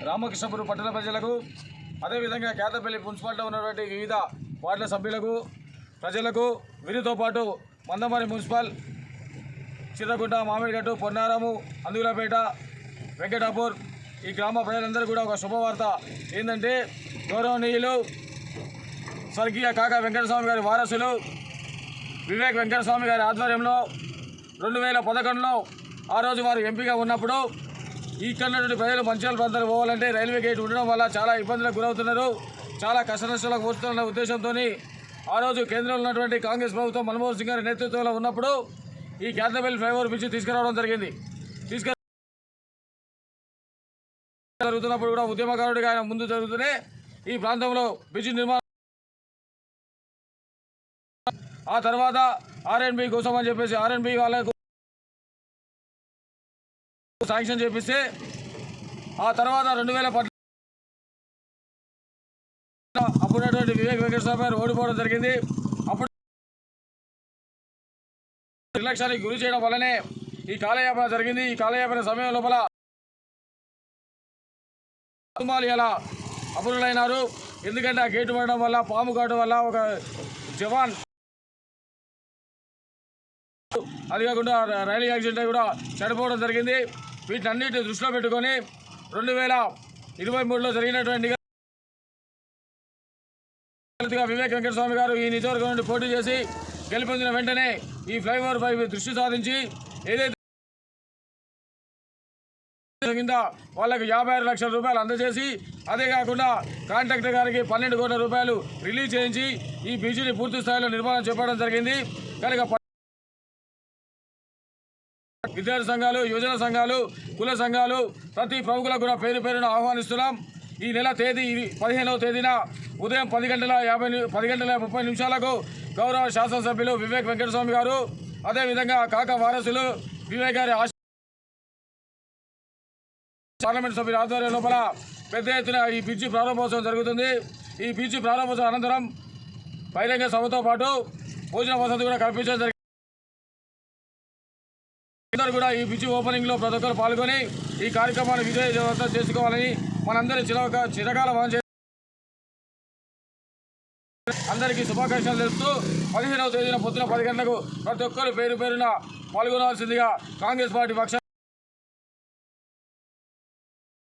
రామకృష్ణపురం పట్టణ ప్రజలకు అదేవిధంగా కేతపల్లి మున్సిపాలిటీలో ఉన్నటువంటి వివిధ వార్డుల సభ్యులకు ప్రజలకు వీరితో పాటు మందమరి మున్సిపల్ చిర్రగుంట మామిడిగట్టు పొన్నారము అందుగులపేట వెంకటాపూర్ ఈ గ్రామ ప్రజలందరూ కూడా ఒక శుభవార్త ఏంటంటే గౌరవనీయులు స్వర్గీయ కాకా వెంకటస్వామి గారి వారసులు వివేక్ వెంకటస్వామి గారి ఆధ్వర్యంలో 2011లో ఆ రోజు వారు ఎంపీగా ఉన్నప్పుడు ఇక్కడ నుండి ప్రజలు మంచిర్యాల ప్రాంతానికి పోవాలంటే రైల్వే గేట్ ఉండడం వల్ల చాలా ఇబ్బందులకు గురవుతున్నారు, చాలా కష్టనష్టాలకు పోతున్న ఉద్దేశంతో ఆ రోజు కేంద్రంలో ఉన్నటువంటి కాంగ్రెస్ ప్రభుత్వం మన్మోహన్ సింగ్ గారి నేతృత్వంలో ఉన్నప్పుడు ఈ కేతపల్లి ఫ్లైఓవర్ బ్రిడ్జ్ తీసుకురావడం జరిగింది. జరుగుతున్నప్పుడు కూడా ఉద్యమకారుడిగా ఆయన ముందు జరుగుతూనే ఈ ప్రాంతంలో బ్రిడ్జ్ నిర్మాణం, ఆ తర్వాత ఆర్ఎండ్బి కోసం అని చెప్పేసి ఆర్ఎండ్బి వాళ్ళకు శాంక్షన్ చేపిస్తే ఆ తర్వాత 2010 అప్పుడున్నటువంటి వివేక్ వెంకటస్వామి గారు ఓడిపోవడం జరిగింది. అప్పుడు నిర్లక్ష్యానికి గురి చేయడం వల్లనే ఈ కాలయాపన జరిగింది. ఈ కాలయాపన సమయం లోపల కుటుంబాలు ఇలా అపూర్ణులైనారు. ఎందుకంటే ఆ గేటు పడడం వల్ల, పాము కావడం వల్ల ఒక జవాన్, అది కాకుండా రైలు యాక్సిడెంట్ కూడా చనిపోవడం జరిగింది. వీటన్నిటిని దృష్టిలో పెట్టుకొని 2023లో జరిగినటువంటి వివేక్ వెంకటస్వామి గారు ఈ నియోజకవర్గం నుండి పోటీ చేసి గెలుపొందిన వెంటనే ఈ ఫ్లైఓవర్ పై దృష్టి సాధించి ఏదైతే కింద వాళ్ళకి 56 లక్షల రూపాయలు అందజేసి, అదే కాకుండా కాంట్రాక్టర్ గారికి 12 కోట్ల రూపాయలు రిలీజ్ చేయించి ఈ బ్రిడ్జిని పూర్తి స్థాయిలో నిర్మాణం చేపట్టడం జరిగింది. కనుక విద్యార్థి సంఘాలు, యువజన సంఘాలు, కుల సంఘాలు ప్రతి ప్రముఖులకు కూడా పేరు పేరును ఆహ్వానిస్తున్నాం. ఈ నెల తేదీ 15వ తేదీన ఉదయం 10 గంటల 30 నిమిషాలకు గౌరవ శాసనసభ్యులు వివేక్ వెంకటస్వామి గారు, అదేవిధంగా కాకా వారసులు వివేక్ గారి పార్లమెంట్ సభ్యుల ఆధ్వర్యం లోపల పెద్ద ఎత్తున ఈ బ్రిడ్జి ప్రారంభోత్సవం జరుగుతుంది. ఈ బ్రిడ్జి ప్రారంభోత్సవం అనంతరం బహిరంగ సభతో పాటు భోజన వసతి కూడా కల్పించడం జరిగింది. అందరూ కూడా ఈ బ్రిడ్జి ఓపెనింగ్ లో ప్రతి ఒక్కరు పాల్గొని ఈ కార్యక్రమాన్ని విజయవంతం చేసుకోవాలని మనందరి చిరకాల అందరికీ శుభాకాంక్షలు తెలుపుతూ 15వ తేదీన పొద్దున 10 గంటలకు ప్రతి ఒక్కరు పేరు పేరున పాల్గొనాల్సిందిగా కాంగ్రెస్ పార్టీ పక్షాన